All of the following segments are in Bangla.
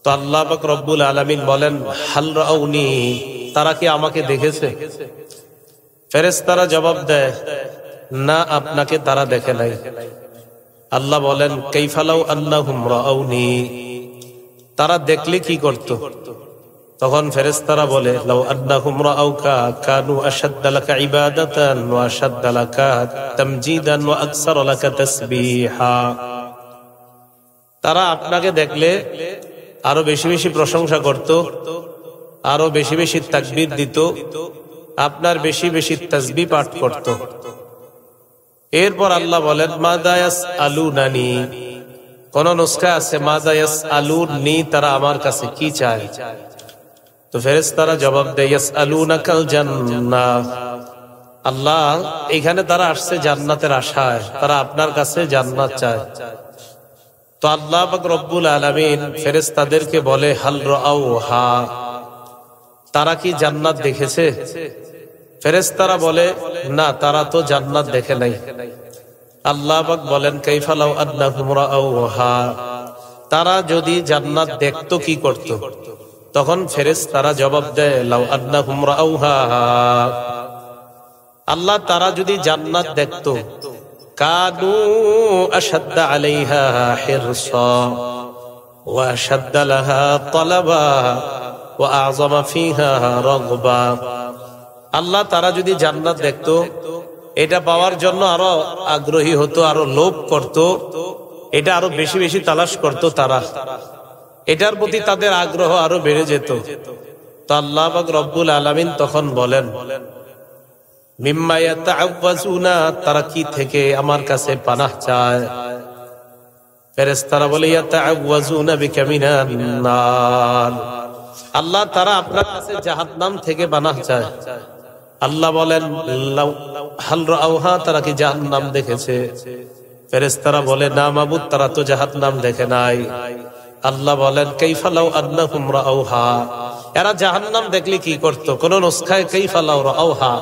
তো আল্লাহ পাক রব্বুল আলামিন বলেন, হাল রাউনি, তারা কি আমাকে দেখেছে? ফেরেশতারা জবাব দেয়, না, আপনাকে তারা দেখে নাই। আল্লাহ বলেন, কাইফা লাউ আন্নাহুম রাউনি, তারা দেখলে কি করত? তখন ফেরেশতারা বলে, লাউ আন্নাহুম রাউকা কানু আশাদ্দা লাকা ইবাদাতান ওয়া আশাদ্দা লাকা তামজিদান ওয়া আকসার লাকা তাসবিহা। তারা আপনাকে দেখলে আরো বেশি বেশি প্রশংসা করত, আরো বেশি বেশি তাকবীর দিত, আপনার বেশি বেশি তাসবিহ পাঠ করত। এরপর আল্লাহ বলেন, মাযা ইয়াসআলুনানি, কোন নুসখা আছে মাযা ইয়াসআলুনি, তারা আমার কাছে কি চায়? তো ফেরেশতারা জবাব দেয়, ইয়াসআলুনাকাল জান্নাহ, আল্লাহ এখানে তারা আসছে জান্নাতের আশায়, তারা আপনার কাছে জান্নাত চায়। তো আল্লাহ পাক রব্বুল আলামিন ফেরেশতাদেরকে বলে, হাল রাআউহা, তারা কি জান্নাত দেখেছে? ফেরেশতারা বলে, না, তারা তো জান্নাত দেখে নাই। আল্লাহ পাক বলেন, কাইফা লাউ আন্নাহুম রাআউহা, তারা যদি জান্নাত দেখতো কি করত? তখন ফেরেশতারা জবাব দেয়, লাউ আন্নাহুম রাআউহা, আল্লাহ তারা যদি জান্নাত দেখতো, কানু আশাদ্দা আলাইহা হিরসা ওয়া আশাদ্দা লাহা তালাবা ওয়া আযমা ফিহা রাগবা। আল্লাহ তারা যদি জান্নাত দেখতো, এটা পাওয়ার জন্য আরো আগ্রহী হতো, আরো লোভ করত, এটা আরো বেশি বেশি তালাশ করত, তারা এটার প্রতি তাদের আগ্রহ আরো বেড়ে যেত। তো আল্লাহ পাক রব্বুল আলামিন তখন বলেন, মিম্মা ইয়াতাআওয়াজুনা, তারা কি থেকে আমার কাছে পানাহ চায়? ফেরেশতারা বলে, ইয়াতাআওয়াজুনা বিকা মিনান নার, আল্লাহ তারা আপনার কাছে জাহান্নাম থেকে পানাহ চায়। আল্লাহ বলেন, হাল রাআউহা, তারা কি জাহান্নাম দেখেছে? ফেরেশতারা বলে, না মাবুদ, তারা তো জাহান্নাম দেখে নাই। আল্লাহ বলেন, কাইফা লাউ আন্নাহুম রাআউহা, এরা জাহান্নাম দেখলে কি করত? কোন নুসখায় কাইফা লাউ রাআউহা,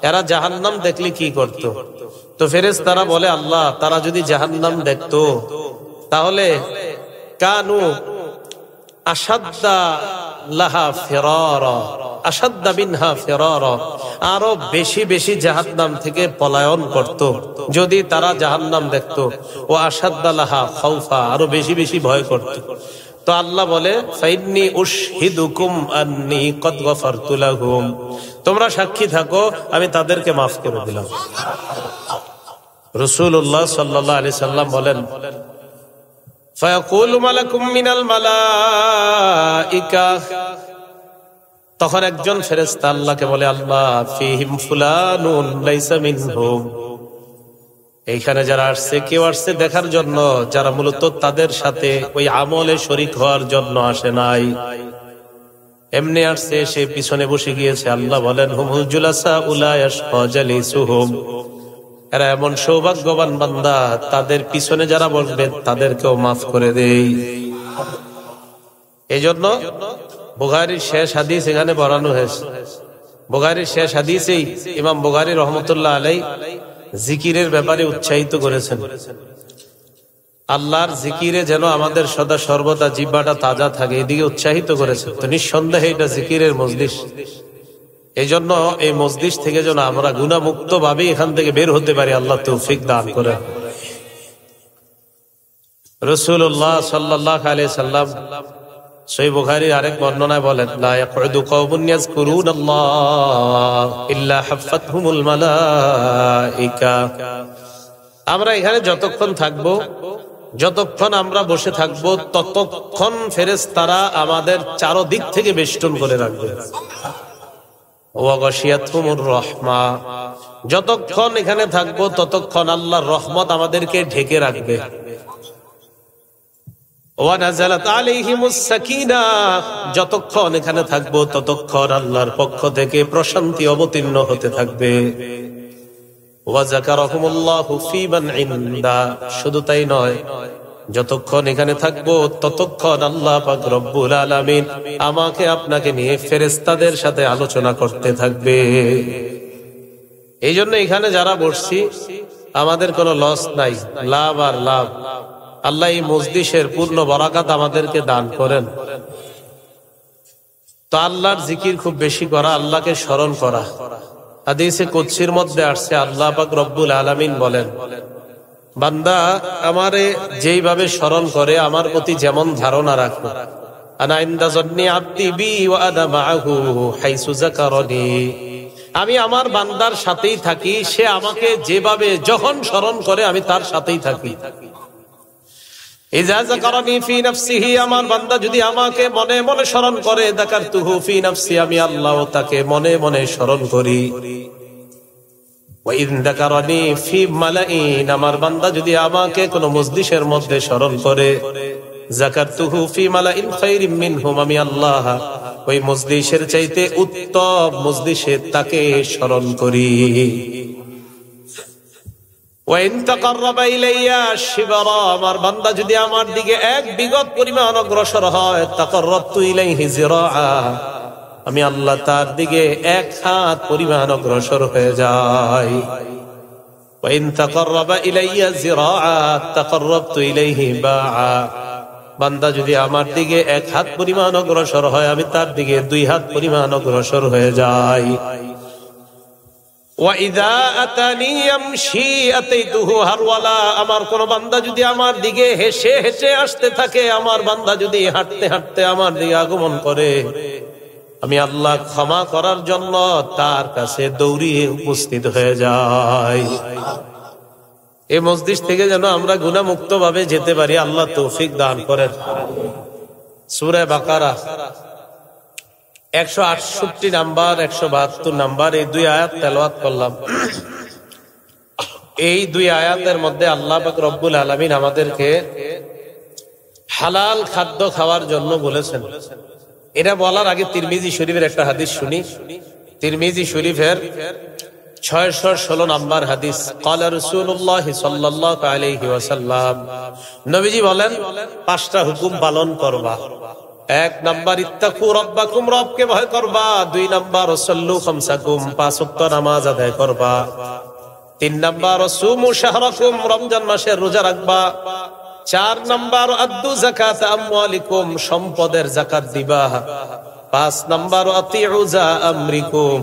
এরা জাহান্নাম দেখলে কি করত? তো ফেরেশতারা বলে, আল্লাহ তারা যদি জাহান্নাম দেখতো, তাহলে কানু আশাদ্দা লাহা ফিরারা, আশাদ্দা বিনহা ফিরারা, আরো বেশি বেশি জাহান্নাম থেকে পলায়ন করত যদি তারা জাহান্নাম দেখতো। ও আশাদ্দা লাহা খাউফা, আরো বেশি বেশি ভয় করত। তো আল্লাহ বলে, ফাইন্নী উশহিদুকুম আন্নী কদ গফারতু লাহুম, তোমরা সাক্ষী থাকো, আমি তাদেরকে মাফ করে দিলাম। রাসূলুল্লাহ সাল্লাল্লাহু আলাইহি সাল্লাম বলেন, ফায়াকুলু মালাকুম মিনাল মালাইকা, তখন একজন ফেরেশতা আল্লাহকে বলে, আল্লাহ ফীহিম ফুলানুন লাইসা মিনহুম, এইখানে যারা আসছে, কেউ আসছে দেখার জন্য, যারা মূলত তাদের সাথে ওই আমলে শরীক হওয়ার জন্য আসে নাই, এমনি আসছে, সে পিছনে বসে গিয়েছে। আল্লাহ বলেন, হুমুল জুলাসা উলা ইয়াশফা জালিসুহুম, এরা এমন সৌভাগ্যবান বান্দা, তাদের পিছনে যারা বসবে তাদেরকেও মাফ করে দেই। এই জন্য বুখারীর শেষ হাদিস এখানে বর্ণনা হয়েছে। বুখারীর শেষ হাদিসেই ইমাম বুখারী রহমতুল্লাহ আলাইহি জিকিরের ব্যাপারে উৎসাহিত করেছেন। আল্লাহর জিকিরে যেন আমাদের সদা সর্বদা জিহ্বাটা তাজা থাকে, এদিকে উৎসাহিত করেছেন। তো নিঃসন্দেহে এটা জিকিরের মজলিস, এই জন্য এই মজলিস থেকে যেন আমরা গুনাহমুক্ত ভাবে এখান থেকে বের হতে পারি, আল্লাহ তৌফিক দান করেন। রাসূলুল্লাহ সাল্লাল্লাহু আলাইহি সাল্লাম সহিহ বুখারীর আরেক বর্ণনায় বলেন, লা ইয়াকুদু কওমুন ইয়াযকুরুনাল্লাহ ইল্লা হাফাতহুমুল মালাইকা, আমরা এখানে যতক্ষণ থাকবো, যতক্ষণ আমরা বসে থাকবো, ততক্ষণ ফেরেশতারা আমাদের চারদিক থেকে বেষ্টন করে রাখবে। ওয়া গাশিয়াতহুমুর রাহমা, যতক্ষণ এখানে থাকবো ততক্ষণ আল্লাহর রহমত আমাদেরকে ঢেকে রাখবে। ওয়া নাযালাত আলাইহিমুস সাকিনাহ, যতক্ষণ এখানে থাকবো ততক্ষণ আল্লাহর পক্ষ থেকে প্রশান্তি অবতীর্ণ হতে থাকবে। ওয়া যাকারাহুমুল্লাহু ফী মান ইনদা, শুধু তাই নয়, যতক্ষণ এখানে থাকবো ততক্ষণ আল্লাহ পাক রব্বুল আলামিন আমাকে আপনাকে নিয়ে ফেরেশতাদের সাথে আলোচনা করতে থাকবে। এই জন্য এখানে যারা বসছি আমাদের কোনো লস নাই, লাভ আর লাভ। আল্লাহ এই মজলিসের পূর্ণ বরাকাত আমাদেরকে দান করেন। আল্লাহর জিকির খুব বেশি করা, আল্লাহকে স্মরণ করা। হাদিসে কুদসির মধ্যে আসছে, আল্লাহ পাক রব্বুল আলামিন বলেন, বান্দা আমারে যেইভাবে স্মরণ করে, আমার প্রতি যেমন ধারণা রাখে, আনা ইনদা যন্নি আবদি বি ওয়া আনা মাআহু হাইসু যাকারানি, আমি আমার বান্দার সাথেই থাকি, সে আমাকে যেভাবে যখন স্মরণ করে আমি তার সাথেই থাকি। ইযা যাকারানি ফি নাফসিহি, আমার বান্দা যদি আমাকে মনে মনে স্মরণ করে, যাকারতুহু ফি নাফসি, আমি আল্লাহ তাকে মনে মনে স্মরণ করি। ওয়া ইন যাকারানি ফি মালাইন, আমার বান্দা যদি আমাকে কোন মজলিসের মধ্যে স্মরণ করে, যাকারতুহু ফি মালাইন খায়রিম মিনহুম, আমি আল্লাহ ওই মজলিসের চাইতে উত্তম মজলিসে তাকে স্মরণ করি। ওয়া ইন তাকাররাবা ইলাইয়া শিবরা, আমার বান্দা যদি আমার দিকে এক বিগত পরিমাণ অগ্রসর হয়, তাকাররাবতু ইলাইহি জিরাআ, আমি আল্লাহ তার দিকে এক হাত পরিমাণ অগ্রসর হয়ে যাই। ওয়া ইন তাকাররাবা ইলাইয়া জিরাআ তাকাররাবতু ইলাইহি বাআ, বান্দা যদি আমার দিকে এক হাত পরিমাণ অগ্রসর হয়, আমি তার দিকে 2 হাত পরিমাণ অগ্রসর হয়ে যাই। ওয়া ইযা আতানি ইয়ামশি আতাইতুহু হারওয়ালা, আমার কোন বান্দা যদি আমার দিকে হেসে হেসে আসতে থাকে, আমার বান্দা যদি হাঁটতে হাঁটতে আমার দিকে আগমন করে, আমি আল্লাহ ক্ষমা করার জন্য তার কাছে দৌড়িয়ে উপস্থিত হয়ে যাই। এই মসজিদ থেকে যেন আমরা গুনাহমুক্ত ভাবে যেতে পারি, আল্লাহ তৌফিক দান করেন। সূরা বাকারা 168 নাম্বার 172 নাম্বার এই 2 আয়াত তেলাওয়াত করলাম। এই 2 আয়াতের মধ্যে আল্লাহ পাক রব্বুল আলামিন আমাদেরকে হালাল খাদ্য খাওয়ার জন্য বলেছেন। এটা বলার আগে তিরমিজি শরীফের একটা হাদিস শুনি। তিরমিজি শরীফের 616 নাম্বার হাদিস, ক্বালা রাসূলুল্লাহ সাল্লাল্লাহু আলাইহি ওয়াসাল্লাম, নবীজি বলেন 5টা হুকুম পালন করবা। 1 নাম্বার ইত্তাকু রাব্বাকুম, রবকে ভয় করবা। 2 নাম্বার সাল্লু খামসাকুম, 5 ওয়াক্ত নামাজ আদায় করবা। 3 নাম্বার সুমু শাহরাকুম, রমজান মাসের রোজা রাখবা। 4 নাম্বার আদ্দু যাকাত আমওয়ালিকুম, সম্পদের যাকাত দিবা। 5 নাম্বার আতিউ যা আমরিকুম,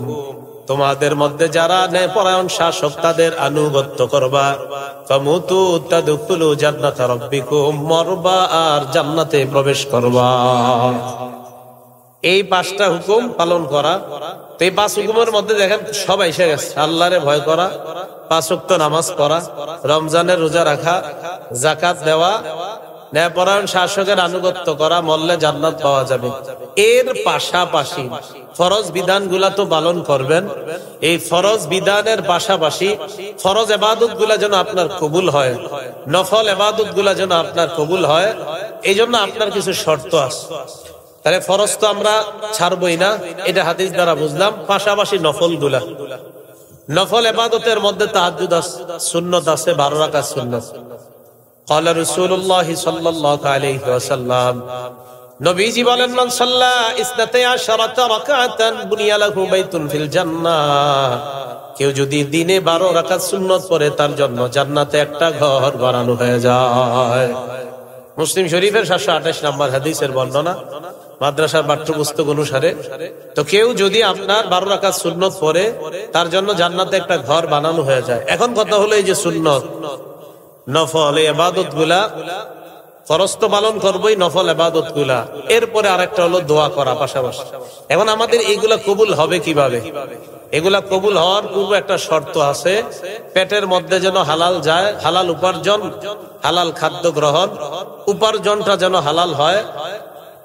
তোমাদের মধ্যে যারা ন্যায়পরায়ণ শাসক তাদের আনুগত্য করবা। ফামুতু তাদখুলু জান্নাতা রাব্বিকুম, মরবা আর জান্নাতে প্রবেশ করবা। এই 5টা হুকুম পালন করা। তো এই 5 হুকুমের মধ্যে দেখেন সব এসে গেছে। আল্লাহরে ভয় করা, 5 ওয়াক্ত নামাজ পড়া, রমজানের রোজা রাখা, যাকাত দেওয়া, ন্যায়পরায়ণ শাসকের আনুগত্য করা, মরলে জান্নাত পাওয়া যাবে। এর পাশাপাশি ফরজ বিধানগুলা তো পালন করবেন। এই ফরজ বিধানের পাশাপাশি ফরজ ইবাদতগুলা যেন আপনার কবুল হয়, নফল ইবাদতগুলা যেন আপনার কবুল হয়, এই জন্য আপনার কিছু শর্ত আছে। তাহলে ফরজ তো আমরা ছাড়বই না, এটা হাদিস দ্বারা বুঝলাম। পাশাপাশি নফলগুলা, নফল ইবাদতের মধ্যে তাহাজ্জুদ আছে, সুন্নাত আছে, 12 রাকাত সুন্নাত। ক্বালা রাসূলুল্লাহ সাল্লাল্লাহু আলাইহি ওয়াসাল্লাম, নবীজি বলেন, মান সাল্লা 12 রাকাতান বুনিয়া লাহু বাইতুন ফিল জান্নাহ, কেউ যদি দিনে 12 রাকাত সুন্নাত পড়ে তার জন্য জান্নাতে একটা ঘর বানানো হয়ে যায়। মুসলিম শরীফের 728 নাম্বার হাদিসের বর্ণনা, মাদ্রাসার পাঠ্যপুস্তক অনুসারে। তো কেউ যদি আপনার 12 রাকাত সুন্নাত পড়ে তার জন্য জান্নাতে একটা ঘর বানানো হয়ে যায়। এখন কথা হলো এই যে সুন্নাত নফল ইবাদত গুলা, ফরজ তো পালন করবোই, নফল ইবাদত গুলা, এরপরে আরেকটা হলো দোয়া করা পাশাপাশি। এখন আমাদের এইগুলা কবুল হবে কিভাবে? এগুলা কবুল হওয়ার পূর্বে একটা শর্ত আছে, পেটের মধ্যে যেন হালাল যায়, হালাল উপার্জন, হালাল খাদ্য গ্রহণ, উপার্জনটা যেন হালাল হয়,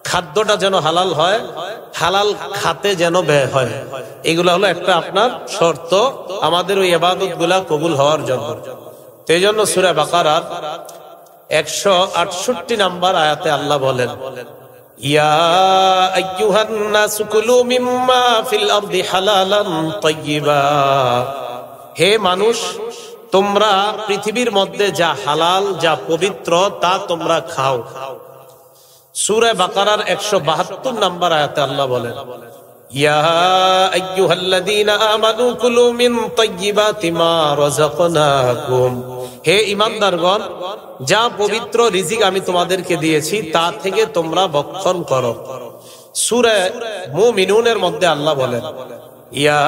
খাদ্যটা যেন হালাল হয়, হালাল খাতে যেন ব্যয় হয়। এগুলা হলো একটা আপনার শর্ত আমাদের ওই ইবাদত গুলা কবুল হওয়ার জন্য। এই জন্য সূরা বাকারার 168 নাম্বার আয়াতে আল্লাহ বলেন, ইয়া আইয়ুহান নাসু কুলু মিম্মা ফিল আরদি হালালান তাইয়্যিবা, হে মানুষ তোমরা পৃথিবীর মধ্যে যা হালাল, যা পবিত্র তা তোমরা খাও। সূরা বাকারার 172 নাম্বার আয়াতে আল্লাহ বলেন, ইয়া আইয়ুহাল্লাযীনা আমানু কুলু মিন তাইয়্যিবাতি মা রাযাকনাকুম, হে ঈমানদারগণ যা পবিত্র রিজিক আমি তোমাদেরকে দিয়েছি তা থেকে তোমরা ভক্ষণ করো। সূরা মুমিনুনের মধ্যে আল্লাহ বলেন, ইয়া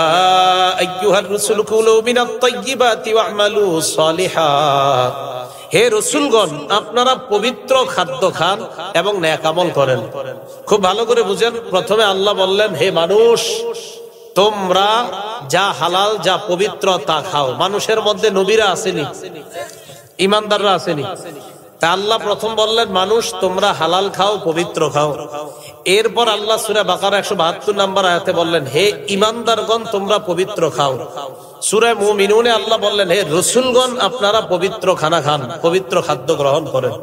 আইয়ুহার রাসূল কুলু মিনাত তাইয়্যিবাতি ওয়া'মালু সালিহাত। হে রাসূলগণ, আপনারা পবিত্র খাদ্য খান এবং নেক আমল করেন। খুব ভালো করে বুঝেন, প্রথমে আল্লাহ বললেন, হে মানুষ, তোমরা যা হালাল যা পবিত্র তা খাও। মানুষের মধ্যে নবীরা আসেনি, ইমানদাররা আসেনি। তা আল্লাহ প্রথম বললেন, মানুষ তোমরা হালাল খাও, পবিত্র খাও। এরপর আল্লাহ সূরা বাকারা 172 নম্বর আয়াতে বললেন, হে ইমানদারগণ, তোমরা পবিত্র খাও। সূরা মুমিনুনে আল্লাহ বললেন, হে রাসূলগণ, আপনারা পবিত্র খানা খান, পবিত্র খাদ্য গ্রহণ করেন।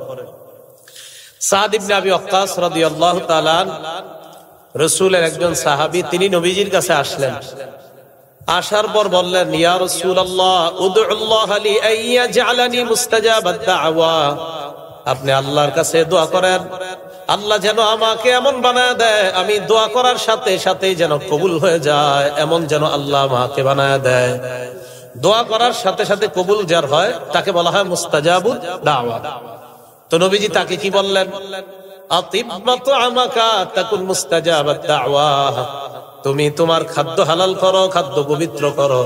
সাদ ইবনে আবি ওয়াক্কাস রাদিয়াল্লাহু তাআলা রাসূলের একজন সাহাবী, তিনি নবীজির কাছে আসলেন। আসার পর বললেন, ইয়া রাসূলুল্লাহ, উদউল্লাহ লি আইয়াজআলানি মুস্তাজাবাদ দাওয়া। আপনি আল্লাহর কাছে দোয়া করেন, আল্লাহ যেন আমাকে এমন বানায় দেয়, আমি দোয়া করার সাথে সাথেই যেন কবুল হয়ে যায়, এমন যেন আল্লাহ আমাকে বানায় দেয়। দোয়া করার সাথে সাথে কবুল যার হয় তাকে বলা হয় মুস্তাজাবুদ দাওয়া। তো নবীজি তাকে কি বললেন? আতিব মাতআমাকা তাকুন মুস্তাজাবাদ দাওয়া। তুমি তোমার খাদ্য হালাল করো, খাদ্য পবিত্র করো,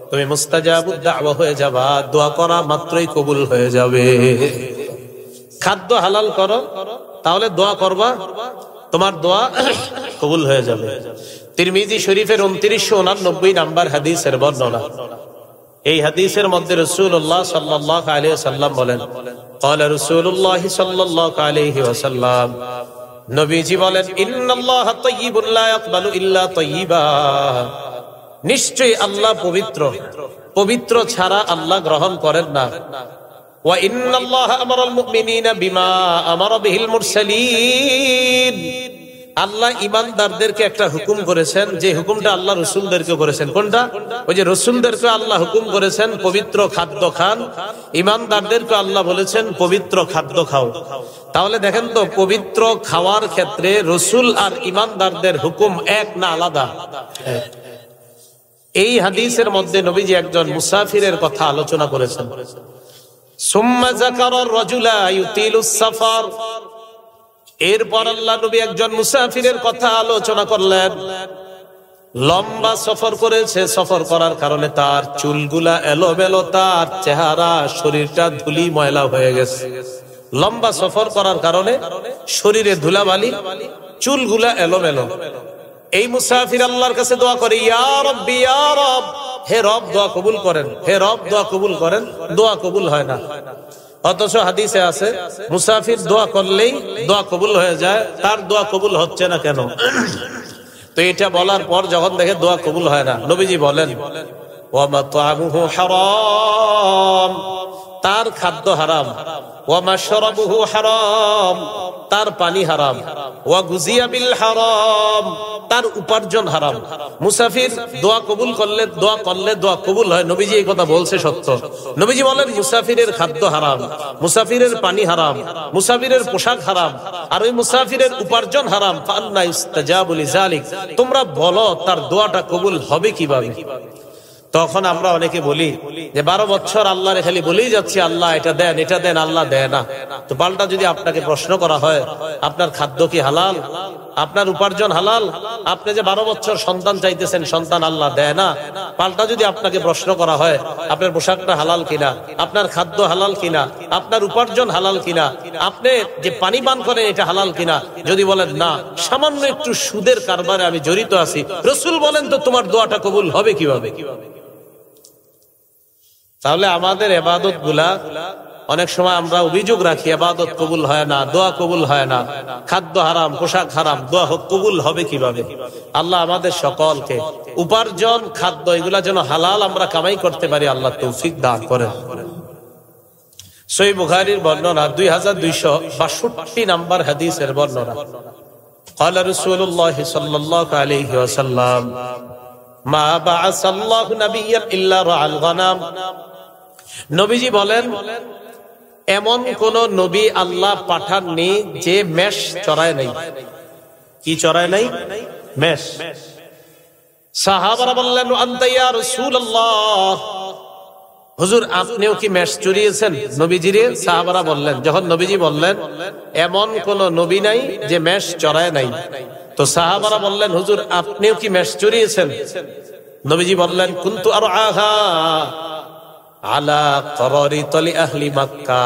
তুমি মুস্তাজাবুদ দাওয়া হয়ে যাবা, দোয়া করা মাত্রই কবুল হয়ে যাবে। খাদ্য হালাল করো, তাহলে দোয়া করবা, তোমার দোয়া কবুল হয়ে যাবে। তিরমিজি শরীফের 2989 নাম্বার হাদিসের বর্ণনা। এই হাদিসের মধ্যে রাসূলুল্লাহ সাল্লাল্লাহু আলাইহি ওয়াসাল্লাম বলেন, ক্বালা রাসূলুল্লাহ সাল্লাল্লাহু আলাইহি ওয়াসাল্লাম, নবীজি বলেন, ইন্নাল্লাহা তাইয়্যিবুন লা ইয়াকবালু ইল্লা তাইয়্যিবা। নিশ্চয়ই আল্লাহ পবিত্র, পবিত্র ছাড়া আল্লাহ গ্রহণ করেন না। ওয়া ইন্নাল্লাহা আমারাল মুমিনিনা বিমা আমারা বিহিল মুরসালিন। আল্লাহ ঈমানদারদেরকে একটা হুকুম করেছেন, যে হুকুমটা আল্লাহ রাসূলদেরকে করেছেন। কোনটা? ওই যে রাসূলদেরকে আল্লাহ হুকুম করেছেন পবিত্র খাদ্য খান, ঈমানদারদেরকে আল্লাহ বলেছেন পবিত্র খাদ্য খাও। তাহলে দেখেন তো, পবিত্র খাওয়ার ক্ষেত্রে রাসূল আর ঈমানদারদের হুকুম এক না আলাদা? এই হাদিসের মধ্যে নবীজি একজন মুসাফিরের কথা আলোচনা করেছেন। সুম্মা যাকারার রাজুলা ইউতিলুস সাফার। এরপর আল্লাহ নবী একজন মুসাফিরের কথা আলোচনা করলেন। লম্বা সফর করেছে, সফর করার কারণে তার চুলগুলা এলোমেলো, তার চেহারা শরীরটা ধুলি ময়লা হয়ে গেছে। লম্বা সফর করার কারণে শরীরে ধুলাবালি, চুলগুলা এলোমেলো। এই মুসাফির আল্লাহর কাছে দোয়া করে, ইয়া রাব্বি ইয়া রব, হে রব দোয়া কবুল করেন, হে রব দোয়া কবুল করেন। দোয়া কবুল হয় না। অথচ হাদিসে আছে মুসাফির দোয়া করলেই দোয়া কবুল হয়ে যায়। তার দোয়া কবুল হচ্ছে না কেন? তো এটা বলার পর যখন দেখে দোয়া কবুল হয় না, নবীজি বলেন, ওয়া মাতআমুহু হারাম, তার খাদ্য হারাম। ওয়া মাশরাবুহু হারাম, তার পানি হারাম। ওয়া গুজিয়া বিল হারাম, তার উপার্জন হারাম। মুসাফির দোয়া কবুল করলে দোয়া কবুল হয়, নবীজি এই কথা বলছে সত্য। নবীজি বলেন, মুসাফিরের খাদ্য হারাম, মুসাফিরের পানি হারাম, মুসাফিরের পোশাক হারাম, আর ওই মুসাফিরের উপার্জন হারাম। ফান্না ইস্তাজাবু লিযালিক, তোমরা বলো তার দোয়াটা কবুল হবে কিভাবে? তখন আমরা অনেকে বলি যে 12 বছর আল্লাহরে খালি বলেই যাচ্ছি, আল্লাহ এটা দেন, এটা দেন, আল্লাহ দেয় না। তো পাল্টা যদি আপনাকে প্রশ্ন করা হয়, আপনার খাদ্য কি হালাল, আপনার উপার্জন হালাল, আপনি যে 12 বছর সন্তান চাইতেছেন, সন্তান আল্লাহ দেয় না, পাল্টা যদি আপনাকে প্রশ্ন করা হয় আপনার পোশাকটা হালাল কিনা, আপনার খাদ্য হালাল কিনা, আপনার উপার্জন হালাল কিনা, আপনি যে পানি পান করেন এটা হালাল কিনা, যদি বলেন না, সামান্য একটু সুদের কারবারে আমি জড়িত আছি, রাসূল বলেন তো তোমার দোয়াটা কবুল হবে কিভাবে? তাহলে আমাদের ইবাদত গুলা অনেক সময় আমরা অভিযোগ রাখি, ইবাদত কবুল হয় না, দোয়া কবুল হয় না, খাদ্য হারাম, পোশাক হারাম, দোয়া কবুল হবে কিভাবে? আল্লাহ আমাদের সকলকে উপার্জন, খাদ্য এগুলা যেন হালাল আমরা কামাই করতে পারি, আল্লাহ তৌফিক দান করেন। সহিহ বুখারীর বর্ণনা 2262 নাম্বার হাদিসের বর্ণনা। قال رسول الله صلى الله عليه وسلم ما بعث الله نبيا الا رعى الغنم। নবীজি বলেন, এমন কোন নবী আল্লাহ পাঠাননি যে মেষ চড়ায় নাই। কি চড়ায় নাই? মেষ। সাহাবারা বললেন, আনতা ইয়া রাসূলুল্লাহ, হুজুর আপনিও কি মেষ চড়িয়েছেন নবীজিরে? সাহাবারা বললেন, যখন নবীজি বললেন এমন কোন নবী নাই যে মেষ চড়ায় নাই, তো তো সাহাবারা বললেন, হুজুর আপনিও কি মেষ চড়িয়েছেন? নবীজি বললেন, কুনতু আরআহা আলা করারিতালি আহলি মক্কা,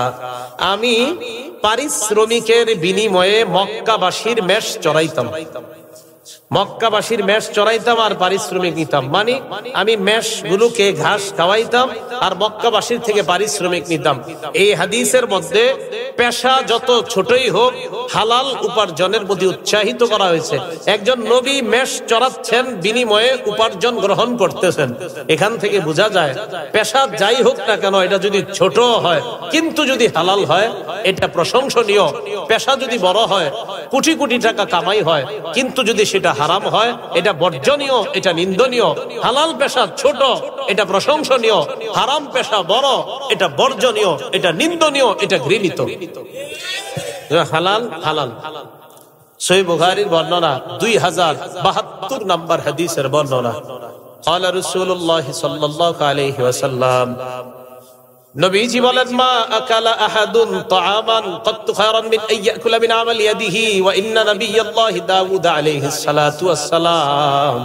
আমি পারিশ্রমিকের বিনিময়ে মক্কাবাসীর মেষ চড়াইতাম। মক্কাবাসীর মেষ চড়াইতাম আর পারিশ্রমিক নিতাম, মানে আমি মেষ গুলোকে ঘাস খাওয়াইতাম আর মক্কাবাসীর থেকে পারিশ্রমিক নিতাম। এই হাদিসের মধ্যে পেশা যত ছোটই হোক হালাল উপার্জনের প্রতি উৎসাহিত করা হয়েছে। একজন নবী মেষ চড়াচ্ছেন, বিনিময়ে উপার্জন গ্রহণ করতেছেন। এখান থেকে বোঝা যায় পেশা যাই হোক না কেন, এটা যদি ছোট হয় কিন্তু যদি হালাল হয় এটা প্রশংসনীয়। পেশা যদি বড় হয়, কোটি কোটি টাকা কামাই হয়, কিন্তু যদি সেটা হারাম হয় এটা বর্জনীয়, এটা নিন্দনীয়। হালাল পেশা ছোট, এটা প্রশংসনীয়। হারাম পেশা বড়, এটা বর্জনীয়, এটা নিন্দনীয়, এটা ঘৃণিত। হালাল হালাল। সহিহ বুখারীর বর্ণনা 2072 নম্বর হাদিসের বর্ণনা। ক্বালা রাসূলুল্লাহ সাল্লাল্লাহু আলাইহি ওয়াসাল্লাম, নবীজি বলেন, মা আকালা আহাদুন তাআমান ক্বাত্তু খায়রান মিন আইয়াকুলা মিন আমাল ইয়াদিহি ওয়া ইন্না নাবিয়াল্লাহি দাউদ আলাইহিস সালাতু ওয়াস সালাম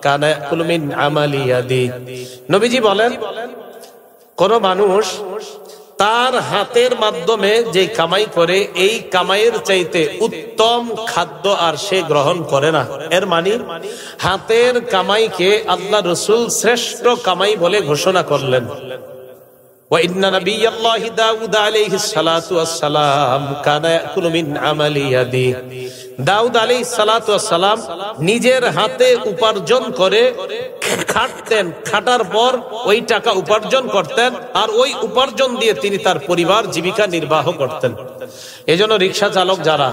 কানা ইয়াকুলু মিন আমালি ইয়াদি। নবীজি বলেন, কোন মানুষ তার হাতের মাধ্যমে যে কামাই করে এই কামাইয়ের চাইতে উত্তম খাদ্য আর সে গ্রহণ করে না। এর মানে হাতের কামাইকে আল্লাহ রাসূল শ্রেষ্ঠ কামাই বলে ঘোষণা করলেন। وإن نبي الله داود عليه الصلاة والسلام كان يأكل من عمل يده। দাউদ আলাইহিস সালাতু ওয়াস সালাম নিজের হাতে উপার্জন করে খাটতেন, খাটার পর ওই টাকা উপার্জন করতেন আর ওই উপার্জন দিয়ে তিনি তার পরিবার জীবিকা নির্বাহ করতেন। এজন্য রিকশা চালক যারা,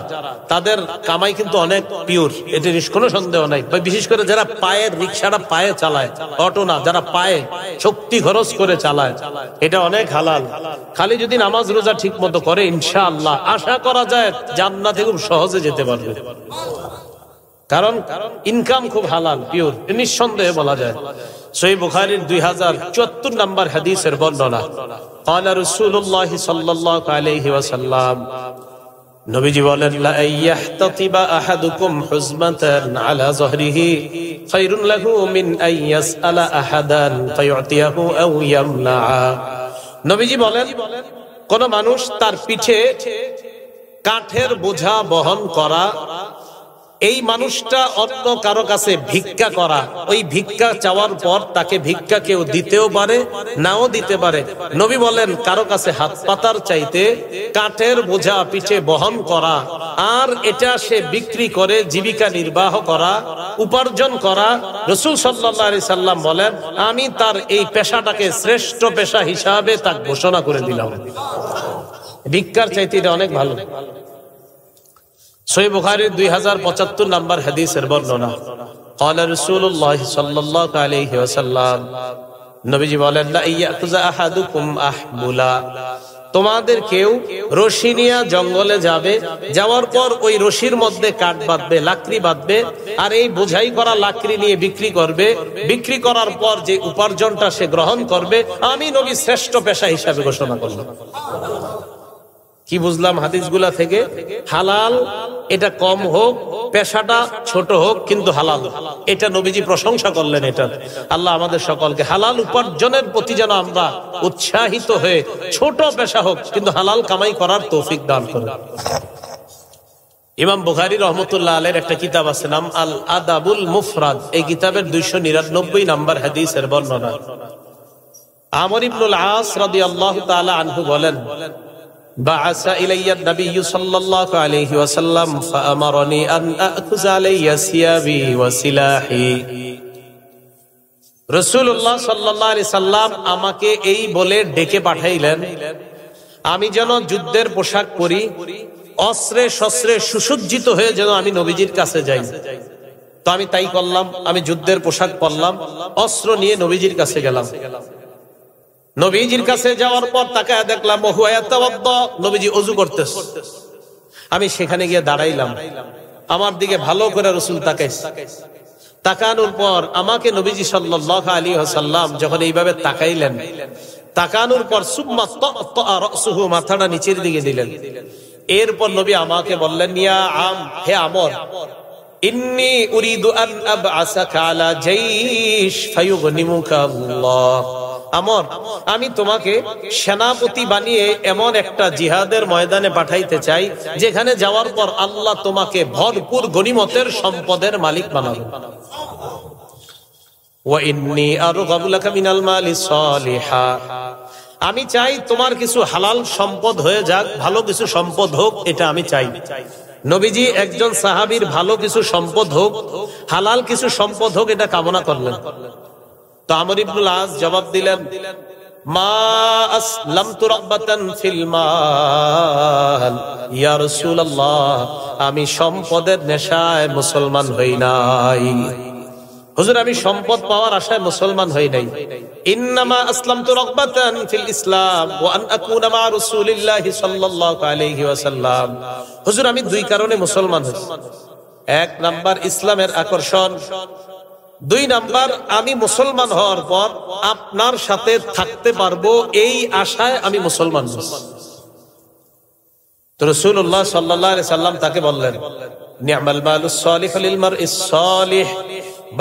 তাদের কামাই কিন্তু অনেক পিওর, এতে কোনো সন্দেহ নাই। বিশেষ করে যারা পায়ের রিকশাটা পায়ে চালায়, অটো না, যারা পায়ে শক্তি খরচ করে চালায়, এটা অনেক হালাল। খালি যদি নামাজ রোজা ঠিক মতো করে ইনশাআল্লাহ আশা করা যায় জান্নাতে খুব সহজে যেতে পারবে, কারণ ইনকাম খুব হালাল পিওর, নিঃসন্দেহে বলা যায়। সহিহ বুখারীর 2074 নম্বর হাদিসের বর্ণনা। ক্বালা রাসূলুল্লাহ সাল্লাল্লাহু আলাইহি ওয়াসাল্লাম, নবীজি বলেন, লা ইয়াহতাতিবা আহাদুকুম হুজমাতান আলা যহরিহি খায়রুন লাহু মিন আন ইয়াসআলা আহাদান ফায়ুতিয়াহু আও ইয়ামনা। নবীজি বলেন, কোন মানুষ তার পিঠে কাঠের বোঝা বহন করা, এই মানুষটা অন্য কারো কাছে ভিক্ষা করা, ওই ভিক্ষা চাওয়ার পর তাকে ভিক্ষা কেউ দিতেও পারে নাও দিতে পারে। নবী বলেন, কারো কাছে হাত পাতার চাইতে কাঠের বোঝা পিঠে বহন করা আর এটা সে বিক্রি করে জীবিকা নির্বাহ করা, উপার্জন করা, রাসূল সাল্লাল্লাহু আলাইহি সাল্লাম বলেন, আমি তার এই পেশাটাকে শ্রেষ্ঠ পেশা হিসাবে তা ঘোষণা করে দিলাম। ভিক্ষার চাইতে এটা অনেক ভালো। সহিহ বুখারীর 2075 নম্বর হাদিসের বর্ণনা। ক্বালা রাসূলুল্লাহ সাল্লাল্লাহু আলাইহি ওয়াসাল্লাম, নবীজি বলেন, লা ইয়াকুযা আহাদুকুম আহবুলা, তোমাদের কেউ রশি নিয়ে জঙ্গলে যাবে, যাওয়ার পর ওই রশির মধ্যে কাঠ বাঁধবে, লাকড়ি বাঁধবে, আর এই বোঝাই করা লাকড়ি নিয়ে বিক্রি করবে। বিক্রি করার পর যে উপার্জনটা সে গ্রহণ করবে, আমি নবী শ্রেষ্ঠ পেশা হিসাবে ঘোষণা করলাম। কি বুঝলাম হাদিসগুলা থেকে? হালাল, এটা কম হোক, পেশাটা ছোট হোক, কিন্তু হালাল, এটা নবীজি প্রশংসা করলেন। এটা আল্লাহ আমাদের সকলকে হালাল উপার্জনের প্রতি যেন আমরা উৎসাহিত হয়ে, ছোট পেশা হোক কিন্তু হালাল কামাই করার তৌফিক দান করেন। ইমাম বুখারী রহমতুল্লাহ আলাইহির একটা কিতাব আছে, নাম আল আদাবুল মুফরাদ। এই কিতাবের 299 নম্বর হাদিসের বর্ণনা। আমর ইবনুল আস রাদিয়াল্লাহু তাআলা আনহু বলেন, بعث إلي النبي صلى الله عليه وسلم فأمرني أن أأخذ علي ثيابي وسلاحي। রাসূলুল্লাহ সাল্লাল্লাহু আলাইহি সাল্লাম আমাকে এই বলে ডেকে পাঠাইলেন, আমি যেন যুদ্ধের পোশাক পরি, অস্ত্রে শস্ত্রে সুসজ্জিত হয়ে যেন আমি নবীজির কাছে যাই। তো আমি তাই করলাম, আমি যুদ্ধের পোশাক পরলাম, অস্ত্র নিয়ে নবীজির কাছে গেলাম। নবীজির কাছে যাওয়ার পর তাকায় দেখলাম নবীজি ওযু করতেছে। আমি সেখানে গিয়ে দাঁড়াইলাম, আমার দিকে ভালো করে রাসূল তাকাইছে। তাকানোর পর আমাকে নবীজি সাল্লাল্লাহু আলাইহি ওয়াসাল্লাম যখন এইভাবে তাকাইলেন, তাকানোর পর সুম্মা তাআ রাসুহু, মাথাটা নিচের দিকে দিলেন। এরপর নবী আমাকে বললেন, ইয়া আম, হে আমর, ইন্নী উরিদু আন আবআসাকা আলা জাইশ ফায়ুগনিমুকা আল্লাহ। আমি তোমাকে সেনাপতি বানিয়ে এমন একটা জিহাদের ময়দানে পাঠাইতে চাই যেখানে যাওয়ার পর আল্লাহ তোমাকে ভরপুর গনিমতের সম্পদের মালিক বানাবেন। ওয়া ইন্নী আরগাবু লাকা মিনাল মালি সালিহা, আমি চাই তোমার কিছু হালাল সম্পদ হয়ে যাক, ভালো কিছু সম্পদ হোক, এটা আমি চাই। নবীজি একজন সাহাবীর ভালো কিছু সম্পদ হোক, হালাল কিছু সম্পদ হোক, এটা কামনা করলেন। তো আমর ইবনুল আস জবাব দিলেন, মা আসলামতু রাগবাতান ফিল মাল ইয়া রাসূলুল্লাহ, আমি সম্পদের নেশায় মুসলমান হই নাই। হুজুর, আমি সম্পদ পাওয়ার আশায় মুসলমান হই নাই। ইন্নামা আসলামতু রাগবাতান ফিল ইসলাম ওয়া আন আকুনা মা রাসূলিল্লাহি সাল্লাল্লাহু আলাইহি ওয়াসাল্লাম। হুজুর, আমি দুই কারণে মুসলমান হইছি। এক নাম্বার ইসলামের আকর্ষণ, দুই নাম্বার আমি মুসলমান হওয়ার পর আপনার সাথে থাকতে পারবো এই আশায় আমি মুসলমান হইছি। তো রাসূলুল্লাহ সাল্লাল্লাহু আলাইহি সাল্লাম তাকে বললেন, নি'মাল মালুস সালিহু লিল মারইস সালিহ,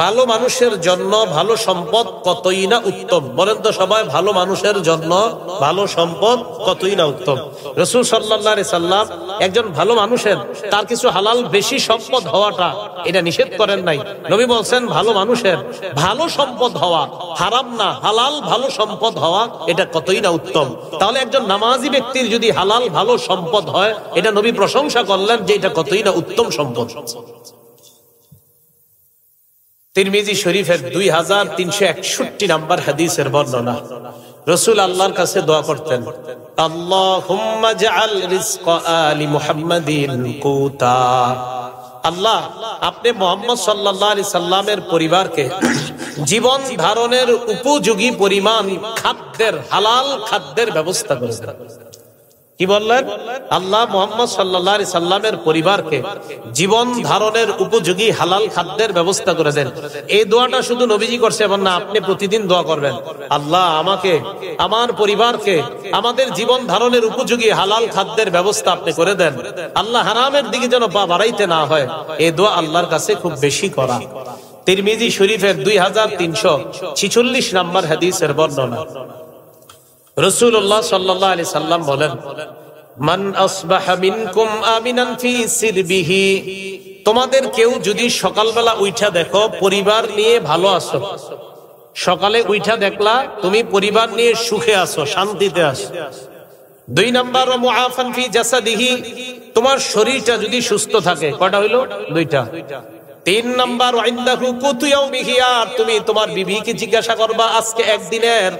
ভালো মানুষের জন্য ভালো সম্পদ কতই না উত্তম। বলেন তো সবাই, ভালো মানুষের জন্য ভালো সম্পদ কতই না উত্তম। রাসূল সাল্লাল্লাহু আলাইহি সাল্লাম একজন ভালো মানুষের তার কিছু হালাল বেশি সম্পদ হওয়াটা এটা নিষেধ করেন নাই। নবী বলছেন ভালো মানুষের ভালো সম্পদ হওয়া হারাম না, হালাল ভালো সম্পদ হওয়া এটা কতই না উত্তম। তাহলে একজন নামাজি ব্যক্তির যদি হালাল ভালো সম্পদ হয়, এটা নবী প্রশংসা করলেন যে এটা কতই না উত্তম সম্পদ। তিরমিজি শরীফের 2361 নম্বর হাদিসের বর্ণনা, রাসূল আল্লাহর কাছে দোয়া করতেন, আল্লাহুম্মা জাআল রিজকা আলি মুহাম্মাদিন কুতা। আল্লাহ, আপনি মুহাম্মদ সাল্লাল্লাহু আলাইহি সাল্লামের পরিবারকে জীবন ধারণের উপযোগী পরিমাণ খাদ্যের, হালাল খাদ্যের ব্যবস্থা করে দেন। কি বললেন? আল্লাহ মুহাম্মদ সাল্লাল্লাহু আলাইহি সাল্লামের পরিবারকে জীবন ধারণের উপযোগী হালাল খাদ্যের ব্যবস্থা করে দেন। এই দোয়াটা শুধু নবীজি করছে এমন না, আপনি প্রতিদিন দোয়া করবেন, আল্লাহ আমাকে, আমার পরিবারকে আমাদের জীবন ধারণের উপযোগী হালাল খাদ্যের ব্যবস্থা আপনি করে দেন। আল্লাহ হারামের দিকে যেন পা বাড়াইতে না হয়, এই দোয়া আল্লাহর কাছে খুব বেশি করা। তিরমিজি শরীফের 2346 নম্বর হাদিসের বর্ণনা, রাসূলুল্লাহ সাল্লাল্লাহু আলাইহি সাল্লাম বলেন, মান আসবাহা মিনকুম আমিনান ফি সিরবিহি, তোমাদের কেউ যদি সকালবেলা উঠা দেখো পরিবার নিয়ে ভালো আছো, সকালে উঠা দেখলা তুমি পরিবার নিয়ে সুখে আছো, শান্তিতে আছো। দুই নাম্বার মুআফান ফি জাসাদিহি, তোমার শরীরটা যদি সুস্থ থাকে, কয়টা হইলো? দুইটা। তিন নাম্বার ইনদাহু কুতু ইয়াউমিহি, আর তুমি তোমার বিবিকে জিজ্ঞাসা করবা আজকে একদিনের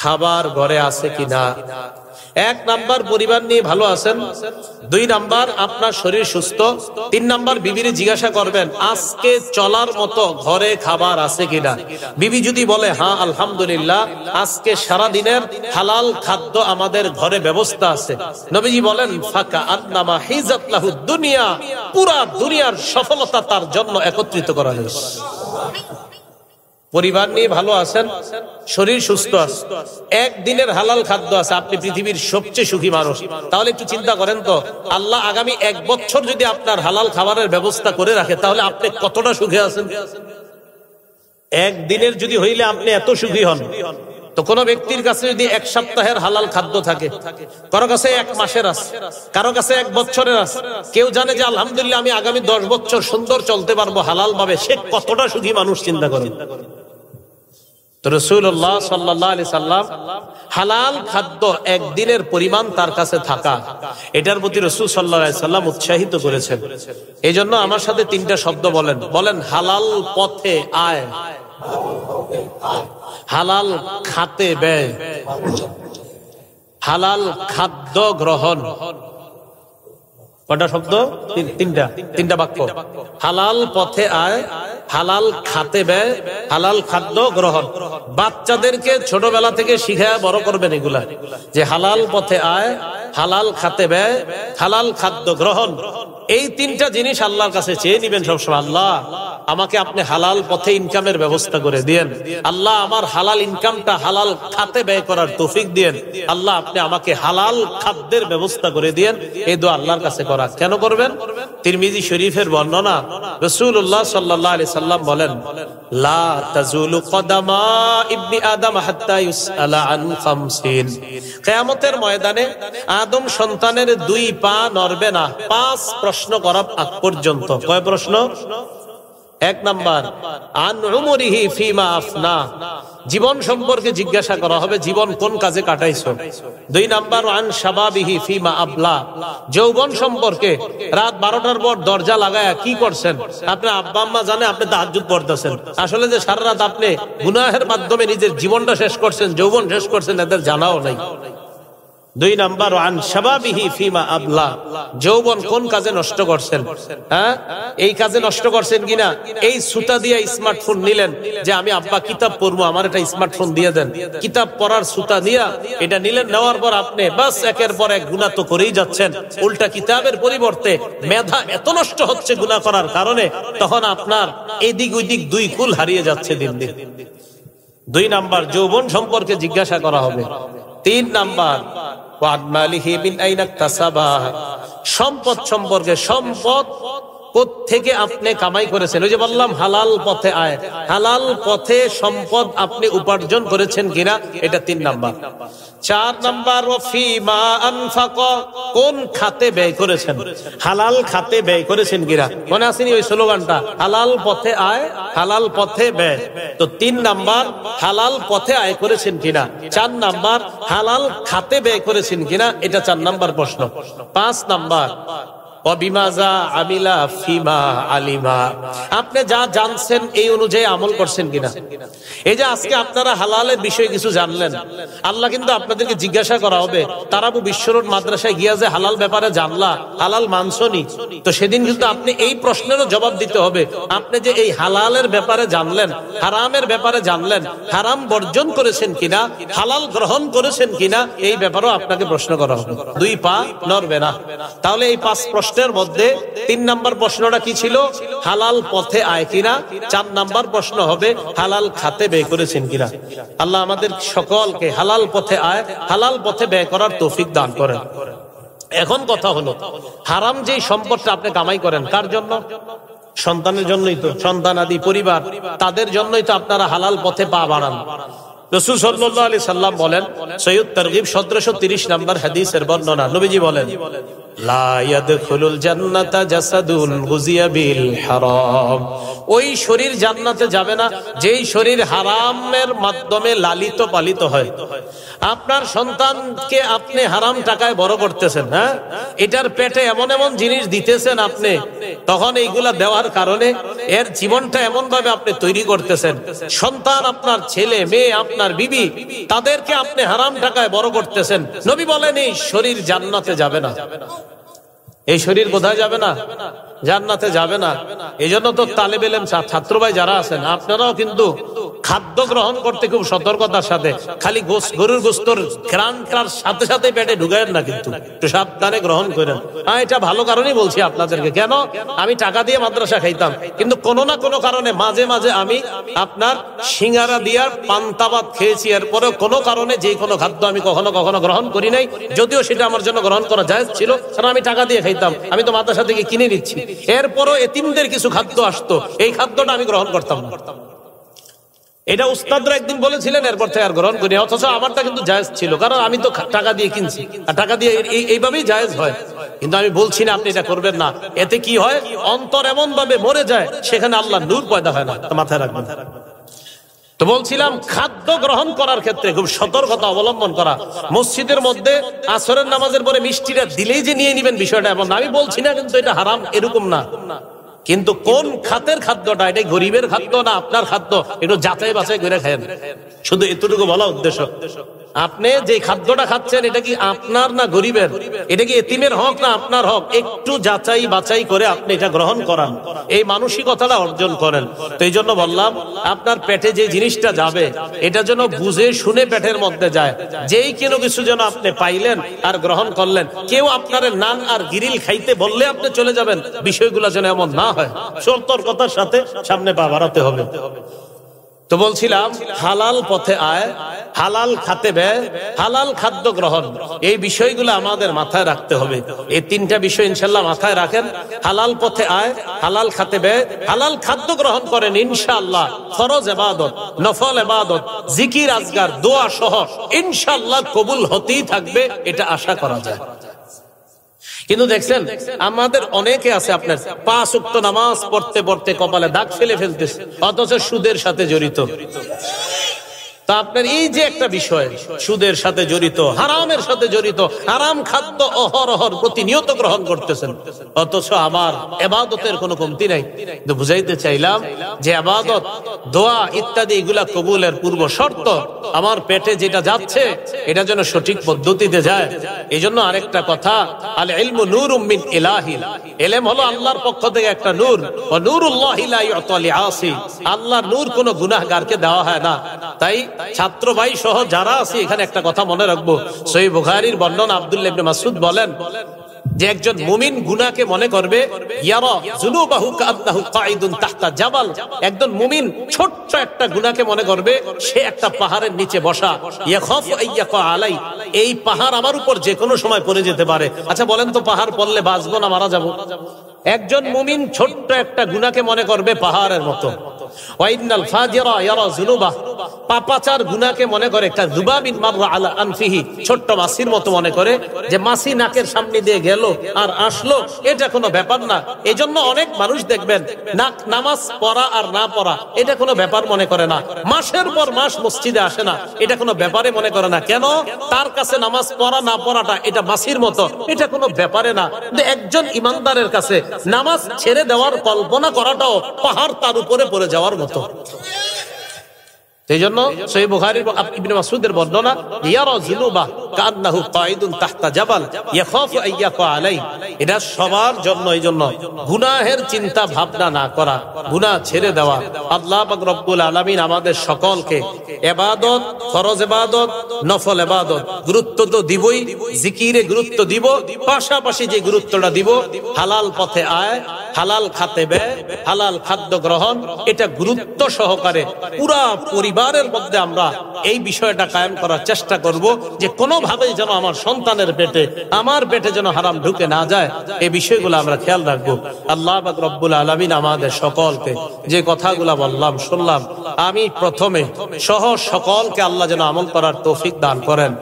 খাবার ঘরে আছে কিনা। এক নাম্বার পরিবার নিয়ে ভালো আছেন, দুই নাম্বার আপনার শরীর সুস্থ, তিন নাম্বার বিবির জিজ্ঞাসা করবেন আজকে চলার মতো ঘরে খাবার আছে কিনা। বিবি যদি বলে হ্যাঁ আলহামদুলিল্লাহ, আজকে সারা দিনের হালাল খাদ্য আমাদের ঘরে ব্যবস্থা আছে, নবীজি বলেন ফাকা আন্নামা হিজাত লাহু দুনিয়া, পুরা দুনিয়ার সফলতা তার জন্য একত্রিত করা হয়েছে। পরিবার নিয়ে ভালো আছেন, শরীর সুস্থ আছে, একদিনের হালাল খাদ্য আছে, আপনি পৃথিবীর সবচেয়ে সুখী মানুষ। তাহলে একটু চিন্তা করেন তো, আল্লাহ আগামী 1 বছর যদি আপনার হালাল খাবারের ব্যবস্থা করে রাখে, তাহলে আপনি কতটা সুখী আছেন। একদিনের যদি হইলে আপনি এত সুখী হন, তো কোন ব্যক্তির কাছে যদি 1 সপ্তাহের হালাল খাদ্য থাকে, কারো কাছে 1 মাসের আছে, কারো কাছে 1 বছরের আছে, কেউ জানে যে আলহামদুলিল্লাহ আমি আগামী 10 বছর সুন্দর চলতে পারবো হালাল ভাবে, সে কতটা সুখী মানুষ চিন্তা করেন। তো রাসূলুল্লাহ সাল্লাল্লাহু আলাইহি সাল্লাম হালাল খাদ্য একদিনের পরিমাণ তার কাছে থাকা, এটার প্রতি রাসূল সাল্লাল্লাহু আলাইহি সাল্লাম উৎসাহিত করেছেন। এইজন্য আমার সাথে 3টা শব্দ বলেন, বলেন হালাল পথে আয়, হালাল খাতে ব্যয়, হালাল খাদ্য গ্রহণ। কয়টা শব্দ? তিনটা বাক্য। হালাল পথে আয়, হালাল খাতে ব্যয়, হালাল খাদ্য গ্রহণ। বাচ্চাদেরকে ছোটবেলা থেকে শিখায় বড় করবেন এগুলা, যে হালাল পথে আয়, হালাল খাতে ব্যয়, হালাল খাদ্য গ্রহণ। এই 3টা জিনিস আল্লাহর কাছে চেয়ে নিবেন সবসময়। আল্লাহ আমাকে আপনি হালাল পথে ইনকামের ব্যবস্থা করে দিয়েন। আল্লাহ আমার হালাল ইনকামটা হালাল খাতে ব্যয় করার তৌফিক দিয়েন। আল্লাহ আপনি আমাকে হালাল খাদ্যের ব্যবস্থা করে দিয়েন। এই দোয়া আল্লাহর কাছে করা। কেন করবেন? তিরমিজি শরীফের বর্ণনা, রাসূলুল্লাহ সাল্লাল্লাহু আলাইহি সাল্লাম বলেন, লা তাজুলু কদামা ইবনি আদম হাত্তা ইউসআলা আন খামসিন। কিয়ামতের ময়দানে আদম সন্তানের 2 পা নড়বে না 5 প্রশ্ন করার আগ পর্যন্ত। কয় প্রশ্ন? 1 নাম্বার, আন উমরিহি ফিমা আফনা, জীবন সম্পর্কে জিজ্ঞাসা করা হবে, জীবন কোন কাজে কাটাইছো। 2 নাম্বার, আন শাবাবিহি ফিমা আবলা, যৌবন সম্পর্কে রাত 12টার পর দরজা লাগায়া কি করছেন। আপনার আব্বা আম্মা জানে আপনি তাহাজ্জুদ পড়তেছেন, আসলে যে সারা রাত আপনি গুনাহের মাধ্যমে নিজের জীবনটা শেষ করছেন, যৌবন শেষ করছেন, এদের জানাও নাই। 2 নাম্বার, আন শাবাবিহি ফিমা আবলা, যৌবন কোন কাজে নষ্ট করছেন। হ্যাঁ, এই কাজে নষ্ট করছেন কিনা। এই সুতা দিয়ে স্মার্টফোন নিলেন যে আমি আব্বা কিতাব পড়বো, আমার একটা স্মার্টফোন দিয়ে দেন, কিতাব পড়ার সুতা দিয়া এটা নিলেন। নেওয়ার পর আপনি বাস একের পর এক গুনাহ তো করেই যাচ্ছেন, উল্টা কিতাবের পরিবর্তে মেধা এত নষ্ট হচ্ছে গুনাহ করার কারণে, তখন আপনার এদিক ওইদিক 2 কুল হারিয়ে যাচ্ছে দিন দিন। 2 নাম্বার, যৌবন সম্পর্কে জিজ্ঞাসা করা হবে। 3 নাম্বার, সম্পদ সম্পর্কে, সম্পদ থেকে আপনি কামাই করেছেন। ওই যে বললাম হালাল পথে আয়, হালাল পথে সম্পদ আপনি উপার্জন করেছেন কিনা, এটা 3 নাম্বার। 4 নাম্বার, ফিমা আনফাকা, কোন খাতে ব্যয় করেছেন, হালাল খাতে ব্যয় করেছেন কিনা। মনে আসেনি ওই স্লোগানটা, হালাল পথে আয় হালাল পথে ব্যয়। তো 3 নাম্বার, হালাল পথে আয় করেছেন কিনা। 4 নাম্বার, হালাল খাতে ব্যয় করেছেন কিনা, এটা 4 নাম্বার প্রশ্ন। 5 নাম্বার, আপনি যা জানছেন এই অনুযায়ী আমল করছেন কিনা। এই যে আজকে আপনারা হালালের বিষয়ে কিছু জানলেন, আল্লাহ কিন্তু আপনাদেরকে জিজ্ঞাসা করা হবে, তারাবু বিশ্বরোড মাদ্রাসায় গিয়া যে হালাল ব্যাপারে জানলা, হালাল মানসনি, তো সেদিন কিন্তু আপনি এই প্রশ্নেরও জবাব দিতে হবে। আপনি যে এই হালালের ব্যাপারে জানলেন, হারামের ব্যাপারে জানলেন, হারাম বর্জন করেছেন কিনা, হালাল গ্রহণ করেছেন কিনা, এই ব্যাপারেও আপনাকে প্রশ্ন করা হবে। 2 পা নড়বে না। তাহলে এই 5 প্রশ্নের মধ্যে 3 নাম্বার প্রশ্নটা কি ছিল, হালাল পথে আয় কিনা। 4 নাম্বার প্রশ্ন হবে হালাল খাতে ব্যয় করেছেন কিনা। আল্লাহ আমাদের সকলকে হালাল পথে আয় হালাল পথে ব্যয় করার তৌফিক দান করেন। এখন কথা হলো, হারাম যেই সম্পদটা আপনি কামাই করেন কার জন্য? সন্তানের জন্যই তো, সন্তান আদি পরিবার, তাদের জন্যই তো আপনারা হালাল পথে পা বাড়ান। রাসূল সাল্লাল্লাহু আলাইহি সাল্লাম বলেন, সহিহ তারগিব 1730 নম্বর হাদিসের বর্ণনা, নবীজি বলেন, লা ইয়াদখুলুল জান্নাতা জাসাদুন গুজিয়া বিল হারাম, ওই শরীর জান্নাতে যাবে না যেই শরীর হারামের মাধ্যমে লালিত পালিত হয়। আপনার সন্তানকে আপনি হারাম টাকায় বড় করতেছেন, হ্যাঁ, এটার পেটে এমন এমন জিনিস দিতেছেন আপনি, তখন এইগুলা দেওয়ার কারণে এর জীবনটা এমন ভাবে আপনি তৈরি করতেছেন, সন্তান আপনার ছেলে মেয়ে আপনার বিবি, তাদেরকে আপনি হারাম টাকায় বড় করতেছেন। নবী বলেন এই শরীর জান্নাতে যাবে না। এই শরীর কোথায় যাবে না? জান্নাতে যাবে না। এই জন্য তো তালেবে ইলম ছাত্র ভাই যারা আছেন, আপনারাও কিন্তু খাদ্য গ্রহণ করতে খুব সতর্কতার সাথে, খালি গরুর গোস্তর ঘ্রাণটার সাথে সাথে পেটে ঢুকায়েন না, কিন্তু একটু সাবধানে গ্রহণ করেন। হ্যাঁ, এটা ভালো কারণেই বলছি আপনাদেরকে। কেন? আমি টাকা দিয়ে মাদ্রাসা খাইতাম, কিন্তু কোনো না কোনো কারণে মাঝে মাঝে আমি আপনার সিঙ্গারা দিয়ার পান্তাবাদ খেয়েছি, এরপরে কোনো কারণে যে কোনো খাদ্য আমি কখনো কখনো গ্রহণ করি নাই, যদিও সেটা আমার জন্য গ্রহণ করা জায়েজ ছিল, কারণ আমি টাকা দিয়ে খাইতাম, আমি তো মাদ্রাসা থেকে কিনে নিচ্ছি। এরপরও এতিমদের কিছু খাদ্য আসতো, এই খাদ্যটা আমি গ্রহণ করতাম না। এটা উস্তাদরা একদিন বলেছিলেন, এরপর থেকে আর গ্রহণ করি। অথচ আমারটা কিন্তু জায়েজ ছিল, কারণ আমি তো টাকা দিয়ে কিনছি, আর টাকা দিয়ে এইভাবেই জায়েজ হয়। কিন্তু আমি বলছি না আপনি এটা করবেন না। এতে কি হয়? অন্তর এমন ভাবে মরে যায়, সেখানে আল্লাহ নূর পয়দা হয় না। মাথায় রাখবেন। তো বলছিলাম, খাদ্য গ্রহণ করার ক্ষেত্রে খুব সতর্কতা অবলম্বন করা। মসজিদের মধ্যে আসরের নামাজের পরে মিষ্টিটা দিলেই যে নিয়ে নিবেন বিষয়টা এমন না। আমি বলছি না কিন্তু এটা হারাম, এরকম না, কিন্তু কোন খাতের খাদ্যটা, এটা গরিবের খাদ্য না আপনার খাদ্য, একটু যাচাই বাছাই করে খায়েন, শুধু এতটুকু বলা উদ্দেশ্য। আপনি যে খাদ্যটা খাচ্ছেন এটা কি আপনার না গরিবের? এটা কি এতিমের হক না আপনার হক? একটু যাচাই বাছাই করে আপনি এটা গ্রহণ করান, এই মানসিকতাটা অর্জন করেন। তো এই জন্য বললাম, আপনার পেটে যে জিনিসটা যাবে এটা যেন বুঝে শুনে পেটের মধ্যে যায়। যেই কোনো কিছু যেন আপনি পাইলেন আর গ্রহণ করলেন, কেউ আপনার নান আর গিরিল খাইতে বললে আপনি চলে যাবেন, বিষয়গুলো যেন এমন না হয়। সতর্কতার সাথে সামনে পা বাড়াতে হবে। তো বলছিলাম, হালাল পথে আয়, হালাল খাতে ব্যয়, হালাল খাদ্য গ্রহণ, এই বিষয়গুলো আমাদের মাথায় রাখতে হবে। এই তিনটা বিষয় ইনশাল্লাহ মাথায় রাখেন। হালাল পথে আয়, হালাল খাতে ব্যয়, হালাল খাদ্য গ্রহণ করেন, ইনশাআল্লাহ ফরজ ইবাদত, নফল ইবাদত, জিকির আজগার, দোয়া সহ ইনশাআল্লাহ কবুল হতেই থাকবে, এটা আশা করা যায়। কিন্তু দেখছেন, আমাদের অনেকে আছে আপনার 5 ওয়াক্ত নামাজ পড়তে পড়তে কপালে দাগ ফেলে ফেলতেছে, অথচ সুদের সাথে জড়িত। তা আপনার এই যে একটা বিষয় সুদের সাথে জড়িত, হারামের সাথে জড়িত, হারাম খাদ্য অহরহর প্রতিনিয়ত গ্রহণ করতেছেন, অথচ আমার ইবাদতের কোনো কমতি নাই। তো বুঝাইতে চাইলাম যে ইবাদত, দোয়া ইত্যাদি এগুলা কবুলের পূর্ব শর্ত। আমার পেটে যেটা যাচ্ছে এটা যেন সঠিক পদ্ধতিতে যায়। এই জন্য আরেকটা কথা, আল ইলমু নূরুম মিন ইলাহি, ইলম হলো আল্লাহর পক্ষ থেকে একটা নূর। ওয়া নূরুল্লাহি লা ইউতা লিআসি, আল্লাহর নূর কোনো গুনাহগারকে দেওয়া হয় না। তাই ছাত্র ভাই সহ যারা আছে এখানে একটা কথা মনে রাখবো, সহিহ বুখারীর বর্ণনা, আব্দুল্লাহ ইবনে মাসউদ বলেন যে একজন মুমিন গুনাহকে মনে করবে, ইয়ারা যুনুবাহু কাআন্নাহু কাঈদুন তাহতা জাবাল, একজন মুমিন ছোট্ট একটা গুনাহকে মনে করবে সে একটা পাহাড়ের নিচে বসা, ইয়াখাফু আইয়াকা আলাই, এই পাহাড় আমার উপর যে কোনো সময় পড়ে যেতে পারে। আচ্ছা বলেন তো, পাহাড় পড়লে বাঁচবো না মারা যাবো? একজন মুমিন ছোট্ট একটা গুনাহকে মনে করবে পাহাড়ের মতো। ওয়াইনাল ফাজিরা ইয়ারা যুনুবাহ, পাপাচার গুনাহকে মনে করে কাযুবাবিন মাররা আলা আনফিহি, ছোট্ট মাছির মতো মনে করে, যে মাছি নাকের সামনে দিয়ে গেল আর আসলো, এটা কোনো ব্যাপার না। এজন্য অনেক মানুষ দেখবেন নামাজ পড়া আর না পড়া এটা কোনো ব্যাপার মনে করে না, মাসের পর মাস মসজিদে আসে না, এটা কোনো ব্যাপারে মনে করে না। কেন? তার কাছে নামাজ পড়া না পড়াটা এটা মাছির মতো, এটা কোনো ব্যাপারে না। কিন্তু একজন ইমানদারের কাছে নামাজ ছেড়ে দেওয়ার কল্পনা করাটাও পাহাড় তার উপরে পড়ে যাওয়ার মতো। সেই জন্য সহিহ বুখারীর ইবনে মাসউদের বর্ণনা, ইয়ারা যুনুবাহ কাআন্নাহু কাঈদুন তাহতা জাবাল ইয়াখাফু আইয়াকা আলাই, এটা সবার জন্য। এই জন্য গুনাহের চিন্তা ভাবনা না করা, গুনাহ ছেড়ে দেওয়া। আল্লাহ পাক রব্বুল আলামিন আমাদের সকলকে ইবাদত, ফরজ ইবাদত, নফল ইবাদত গুরুত্ব তো দিবই, জিকিরে গুরুত্ব দিব, পাশাপাশি যে গুরুত্বটা দিব হালাল পথে আয়, হালাল খাতে ব্যয়, হালাল খাদ্য গ্রহণ, এটা গুরুত্ব সহকারে পুরা পরিবারের মধ্যে আমরা এই বিষয়টা কায়েম করার চেষ্টা করব, যে কোনোভাবেই যেন আমার সন্তানের পেটে, আমার পেটে যেন হারাম ঢুকে না যায়, এই বিষয়গুলো আমরা খেয়াল রাখবো। আল্লাহ পাক রব্বুল আলামিন আমাদের সকলকে যে কথাগুলো বললাম শুনলাম, আমি প্রথমে সহ সকলকে আল্লাহ যেন আমল করার তৌফিক দান করেন।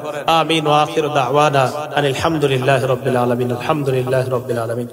আমিন। ওয়া আখিরু দাওয়ানা আনিল হামদুলিল্লাহি রাব্বিল আলামিন। আলহামদুলিল্লাহি রাব্বিল আলামিন।